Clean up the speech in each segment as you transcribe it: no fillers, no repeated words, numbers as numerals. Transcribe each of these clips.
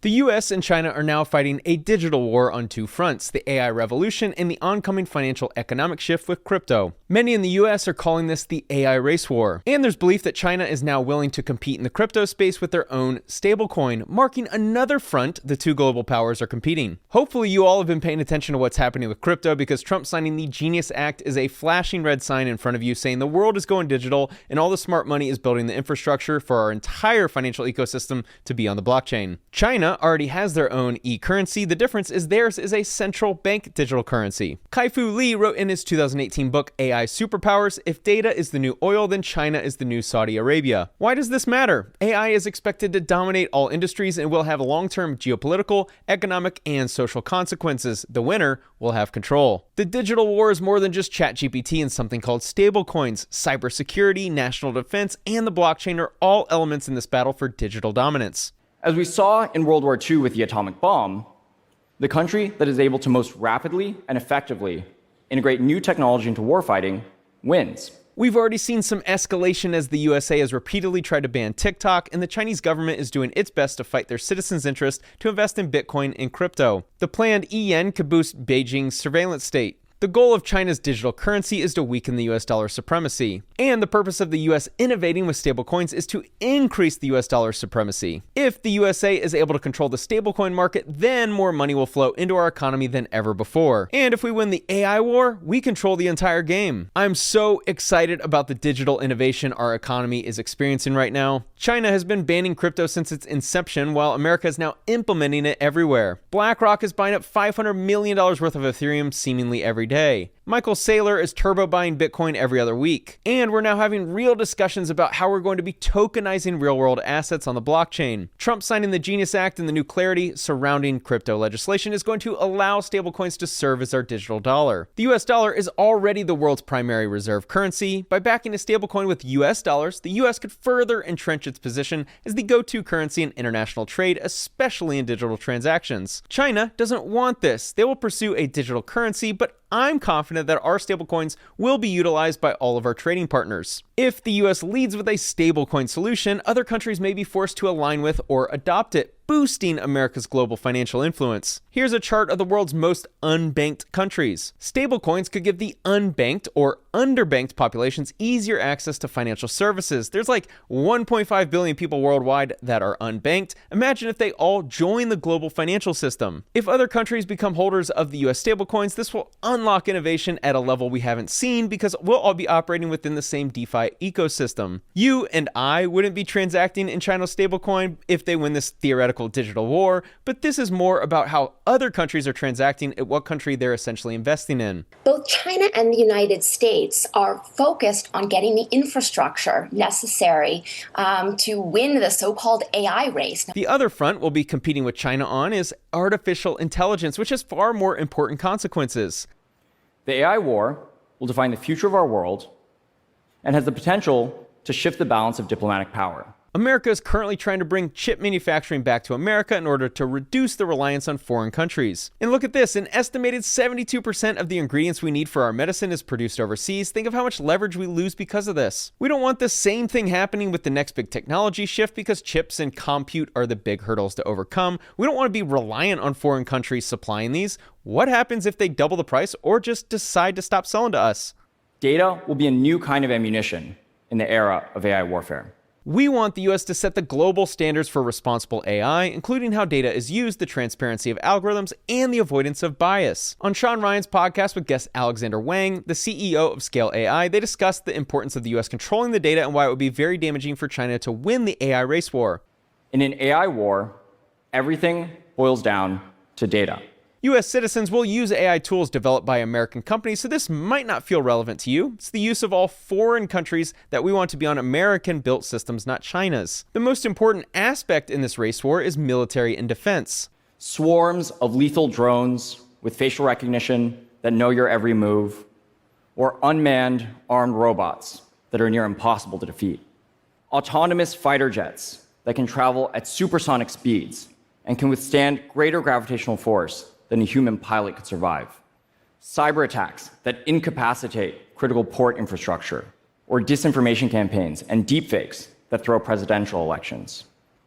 The US and China are now fighting a digital war on two fronts, the AI revolution and the oncoming financial economic shift with crypto. Many in the US are calling this the AI race war. And there's belief that China is now willing to compete in the crypto space with their own stablecoin, marking another front the two global powers are competing. Hopefully you all have been paying attention to what's happening with crypto, because Trump signing the Genius Act is a flashing red sign in front of you saying the world is going digital and all the smart money is building the infrastructure for our entire financial ecosystem to be on the blockchain. China already has their own e-currency. The difference is theirs is a central bank digital currency. Kai-Fu Lee wrote in his 2018 book, AI Superpowers, if data is the new oil, then China is the new Saudi Arabia. Why does this matter? AI is expected to dominate all industries and will have long-term geopolitical, economic, and social consequences. The winner will have control. The digital war is more than just ChatGPT and something called stablecoins. Cybersecurity, national defense, and the blockchain are all elements in this battle for digital dominance. As we saw in World War II with the atomic bomb, the country that is able to most rapidly and effectively integrate new technology into warfighting wins. We've already seen some escalation as the USA has repeatedly tried to ban TikTok, and the Chinese government is doing its best to fight their citizens' interest to invest in Bitcoin and crypto. The planned yen could boost Beijing's surveillance state. The goal of China's digital currency is to weaken the US dollar supremacy. And the purpose of the US innovating with stablecoins is to increase the US dollar supremacy. If the USA is able to control the stablecoin market, then more money will flow into our economy than ever before. And if we win the AI war, we control the entire game. I'm so excited about the digital innovation our economy is experiencing right now. China has been banning crypto since its inception, while America is now implementing it everywhere. BlackRock is buying up $500 million worth of Ethereum seemingly every day. Michael Saylor is turbo buying Bitcoin every other week. And we're now having real discussions about how we're going to be tokenizing real-world assets on the blockchain. Trump signing the Genius Act and the new clarity surrounding crypto legislation is going to allow stablecoins to serve as our digital dollar. The US dollar is already the world's primary reserve currency. By backing a stablecoin with US dollars, the US could further entrench its position as the go-to currency in international trade, especially in digital transactions. China doesn't want this. They will pursue a digital currency, but I'm confident that our stablecoins will be utilized by all of our trading partners. If the US leads with a stablecoin solution, other countries may be forced to align with or adopt it, boosting America's global financial influence. Here's a chart of the world's most unbanked countries. Stablecoins could give the unbanked or underbanked populations easier access to financial services. There's like 1.5 billion people worldwide that are unbanked. Imagine if they all join the global financial system. If other countries become holders of the US stablecoins, this will unlock innovation at a level we haven't seen, because we'll all be operating within the same DeFi ecosystem. You and I wouldn't be transacting in China's stablecoin if they win this theoretical digital war, but this is more about how other countries are transacting at what country they're essentially investing in. Both China and the United States are focused on getting the infrastructure necessary to win the so-called AI race. The other front we'll be competing with China on is artificial intelligence, which has far more important consequences. The AI war will define the future of our world and has the potential to shift the balance of diplomatic power. America is currently trying to bring chip manufacturing back to America in order to reduce the reliance on foreign countries. And look at this, an estimated 72% of the ingredients we need for our medicine is produced overseas. Think of how much leverage we lose because of this. We don't want the same thing happening with the next big technology shift, because chips and compute are the big hurdles to overcome. We don't want to be reliant on foreign countries supplying these. What happens if they double the price or just decide to stop selling to us? Data will be a new kind of ammunition in the era of AI warfare. We want the US to set the global standards for responsible AI, including how data is used, the transparency of algorithms, and the avoidance of bias. On Sean Ryan's podcast with guest Alexander Wang, the CEO of Scale AI, they discussed the importance of the US controlling the data and why it would be very damaging for China to win the AI race war. In an AI war, everything boils down to data. US citizens will use AI tools developed by American companies, so this might not feel relevant to you. It's the use of all foreign countries that we want to be on American-built systems, not China's. The most important aspect in this race war is military and defense. Swarms of lethal drones with facial recognition that know your every move, or unmanned armed robots that are near impossible to defeat. Autonomous fighter jets that can travel at supersonic speeds and can withstand greater gravitational force than a human pilot could survive. Cyber attacks that incapacitate critical port infrastructure, or disinformation campaigns and deepfakes that throw presidential elections,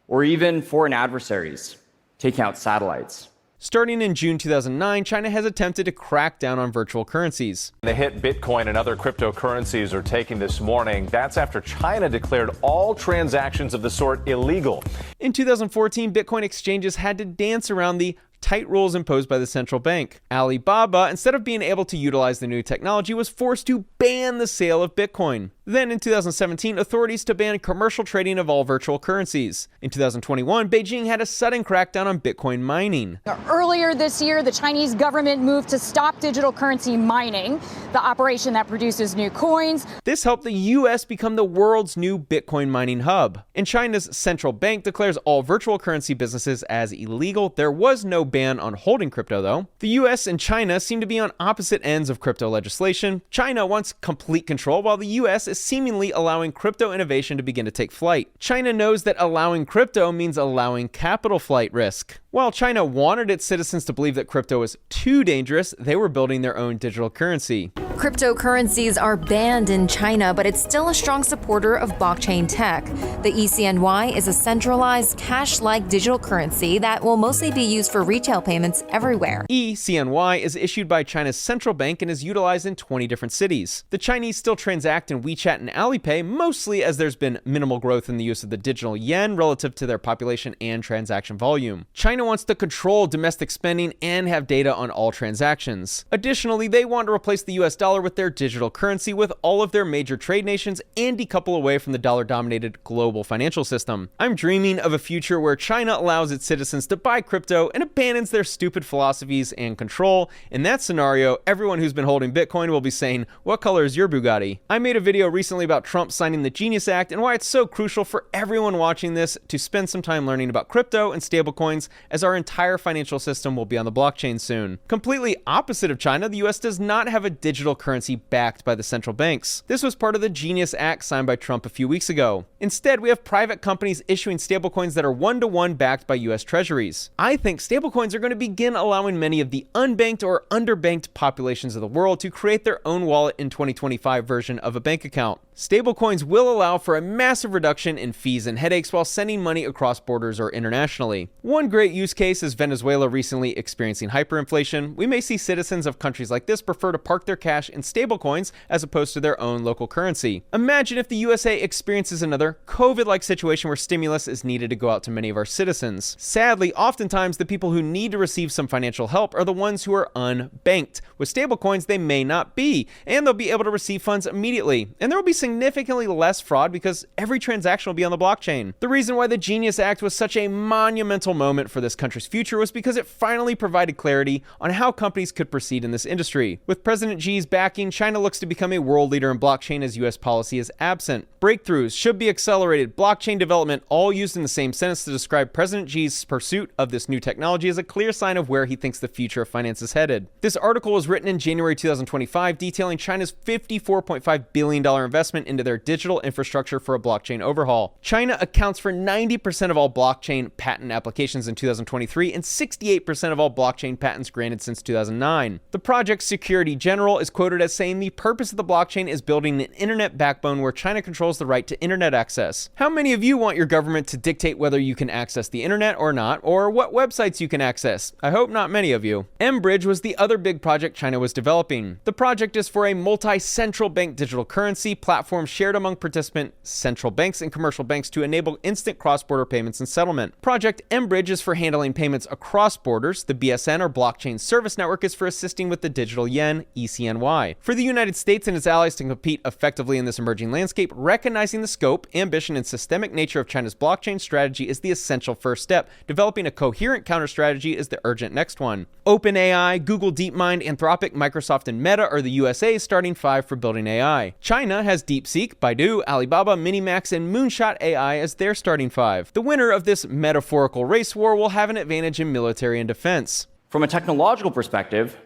or even foreign adversaries taking out satellites. Starting in June 2009, China has attempted to crack down on virtual currencies. The hit Bitcoin and other cryptocurrencies are taking this morning. That's after China declared all transactions of the sort illegal. In 2014, Bitcoin exchanges had to dance around the tight rules imposed by the central bank. Alibaba, instead of being able to utilize the new technology, was forced to ban the sale of Bitcoin. Then in 2017, authorities to ban commercial trading of all virtual currencies. In 2021, Beijing had a sudden crackdown on Bitcoin mining. Earlier this year, the Chinese government moved to stop digital currency mining, the operation that produces new coins. This helped the US become the world's new Bitcoin mining hub. And China's central bank declares all virtual currency businesses as illegal. There was no ban on holding crypto, though. The US and China seem to be on opposite ends of crypto legislation. China wants complete control, while the US is seemingly allowing crypto innovation to begin to take flight. China knows that allowing crypto means allowing capital flight risk. While China wanted its citizens to believe that crypto was too dangerous, they were building their own digital currency. Cryptocurrencies are banned in China, but it's still a strong supporter of blockchain tech. The ECNY is a centralized, cash-like digital currency that will mostly be used for retail payments everywhere. ECNY is issued by China's central bank and is utilized in 20 different cities. The Chinese still transact in WeChat and Alipay, mostly as there's been minimal growth in the use of the digital yuan relative to their population and transaction volume. China wants to control domestic spending and have data on all transactions. Additionally, they want to replace the US dollar with their digital currency with all of their major trade nations and decouple away from the dollar-dominated global financial system. I'm dreaming of a future where China allows its citizens to buy crypto and abandons their stupid philosophies and control. In that scenario, everyone who's been holding Bitcoin will be saying, "What color is your Bugatti?" I made a video recently about Trump signing the Genius Act and why it's so crucial for everyone watching this to spend some time learning about crypto and stablecoins, as our entire financial system will be on the blockchain soon. Completely opposite of China, the US does not have a digital currency backed by the central banks. This was part of the Genius Act signed by Trump a few weeks ago. Instead, we have private companies issuing stablecoins that are one-to-one backed by US treasuries. I think stablecoins are going to begin allowing many of the unbanked or underbanked populations of the world to create their own wallet in 2025 version of a bank account. Stablecoins will allow for a massive reduction in fees and headaches while sending money across borders or internationally. One great use case is Venezuela recently experiencing hyperinflation. We may see citizens of countries like this prefer to park their cash in stablecoins as opposed to their own local currency. Imagine if the USA experiences another COVID-like situation where stimulus is needed to go out to many of our citizens. Sadly, oftentimes the people who need to receive some financial help are the ones who are unbanked. With stablecoins, they may not be, and they'll be able to receive funds immediately. And there will be significantly less fraud because every transaction will be on the blockchain. The reason why the Genius Act was such a monumental moment for this country's future was because it finally provided clarity on how companies could proceed in this industry. With President Xi's backing, China looks to become a world leader in blockchain as US policy is absent. Breakthroughs should be accelerated. Blockchain development, all used in the same sentence to describe President Xi's pursuit of this new technology, is a clear sign of where he thinks the future of finance is headed. This article was written in January 2025, detailing China's $54.5 billion investment into their digital infrastructure for a blockchain overhaul. China accounts for 90% of all blockchain patent applications in 2023 and 68% of all blockchain patents granted since 2009. The project's Security General is quoted as saying the purpose of the blockchain is building an internet backbone where China controls the right to internet access. How many of you want your government to dictate whether you can access the internet or not, or what websites you can access? I hope not many of you. mBridge was the other big project China was developing. The project is for a multi-central bank digital currency platform shared among participant central banks and commercial banks to enable instant cross-border payments and settlement. Project mBridge is for handling payments across borders. The BSN, or Blockchain Service Network, is for assisting with the digital yen, ECNY. For the United States and its allies to compete effectively in this emerging landscape, recognizing the scope, ambition, and systemic nature of China's blockchain strategy is the essential first step. Developing a coherent counter-strategy is the urgent next one. OpenAI, Google DeepMind, Anthropic, Microsoft, and Meta are the USA's starting five for building AI. China has DeepSeek, Baidu, Alibaba, Minimax, and Moonshot AI as their starting five. The winner of this metaphorical race war will have an advantage in military and defense. From a technological perspective,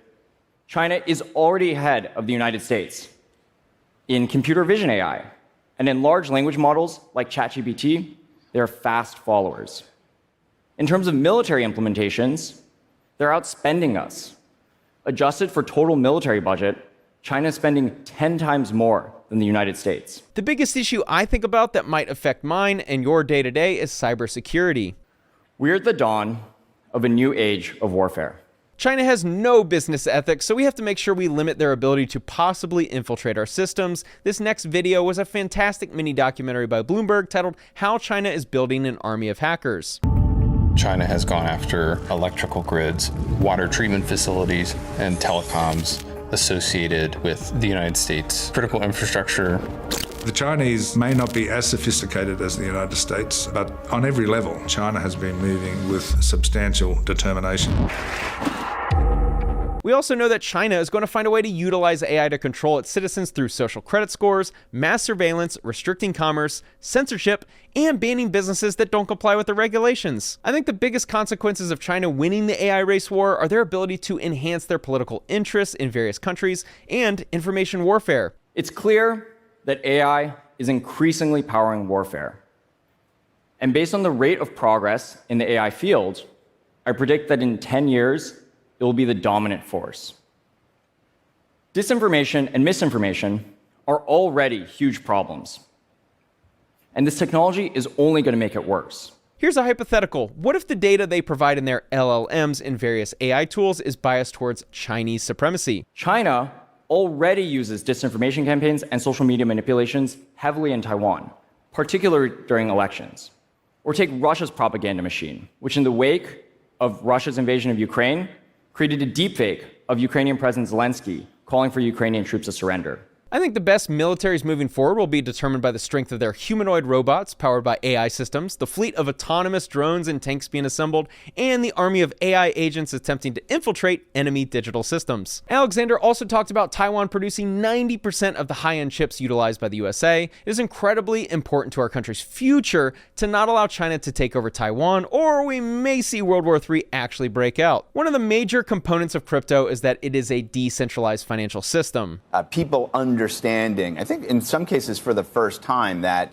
China is already ahead of the United States in computer vision AI, and in large language models like ChatGPT, they're fast followers. In terms of military implementations, they're outspending us. Adjusted for total military budget, China is spending 10 times more than the United States. The biggest issue I think about that might affect mine and your day-to-day is cybersecurity. We're at the dawn of a new age of warfare. China has no business ethics, so we have to make sure we limit their ability to possibly infiltrate our systems. This next video was a fantastic mini documentary by Bloomberg titled How China is Building an Army of Hackers. China has gone after electrical grids, water treatment facilities, and telecoms associated with the United States. Critical infrastructure. The Chinese may not be as sophisticated as the United States, but on every level, China has been moving with substantial determination. We also know that China is going to find a way to utilize AI to control its citizens through social credit scores, mass surveillance, restricting commerce, censorship, and banning businesses that don't comply with the regulations. I think the biggest consequences of China winning the AI race war are their ability to enhance their political interests in various countries and information warfare. It's clear that AI is increasingly powering warfare. And based on the rate of progress in the AI field, I predict that in 10 years, it will be the dominant force. Disinformation and misinformation are already huge problems. And this technology is only going to make it worse. Here's a hypothetical. What if the data they provide in their LLMs and various AI tools is biased towards Chinese supremacy? China already uses disinformation campaigns and social media manipulations heavily in Taiwan, particularly during elections. Or take Russia's propaganda machine, which in the wake of Russia's invasion of Ukraine, created a deepfake of Ukrainian President Zelensky calling for Ukrainian troops to surrender. I think the best militaries moving forward will be determined by the strength of their humanoid robots powered by AI systems, the fleet of autonomous drones and tanks being assembled, and the army of AI agents attempting to infiltrate enemy digital systems. Alexander also talked about Taiwan producing 90% of the high-end chips utilized by the USA. It is incredibly important to our country's future to not allow China to take over Taiwan, or we may see World War III actually break out. One of the major components of crypto is that it is a decentralized financial system. People understanding, I think in some cases for the first time, that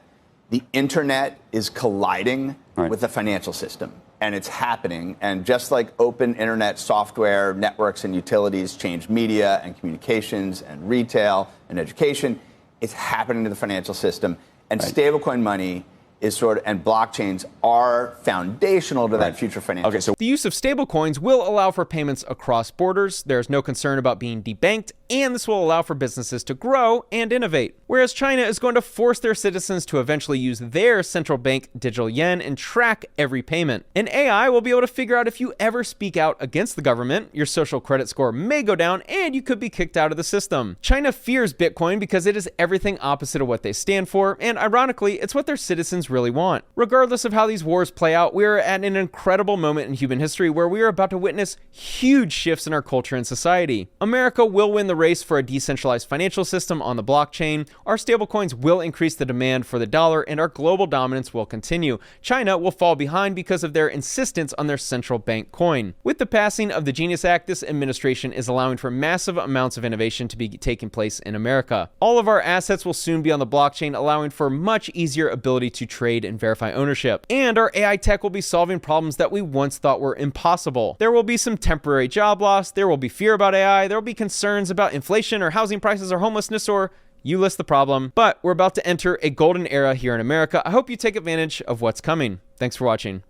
the internet is colliding with the financial system. And it's happening. And just like open internet software, networks and utilities change media and communications and retail and education, it's happening to the financial system. And stablecoin money is and blockchains are foundational to that future financial. Okay, so the use of stablecoins will allow for payments across borders. There's no concern about being debanked, and this will allow for businesses to grow and innovate. Whereas China is going to force their citizens to eventually use their central bank digital yuan and track every payment. And AI will be able to figure out if you ever speak out against the government, your social credit score may go down, and you could be kicked out of the system. China fears Bitcoin because it is everything opposite of what they stand for, and ironically, it's what their citizens really want. Regardless of how these wars play out, we are at an incredible moment in human history where we are about to witness huge shifts in our culture and society. America will win the race for a decentralized financial system on the blockchain. Our stablecoins will increase the demand for the dollar, and our global dominance will continue. China will fall behind because of their insistence on their central bank coin. With the passing of the Genius Act, this administration is allowing for massive amounts of innovation to be taking place in America. All of our assets will soon be on the blockchain, allowing for much easier ability to trade and verify ownership. And our AI tech will be solving problems that we once thought were impossible. There will be some temporary job loss, there will be fear about AI, there will be concerns about inflation or housing prices or homelessness, or you list the problem. But we're about to enter a golden era here in America. I hope you take advantage of what's coming. Thanks for watching.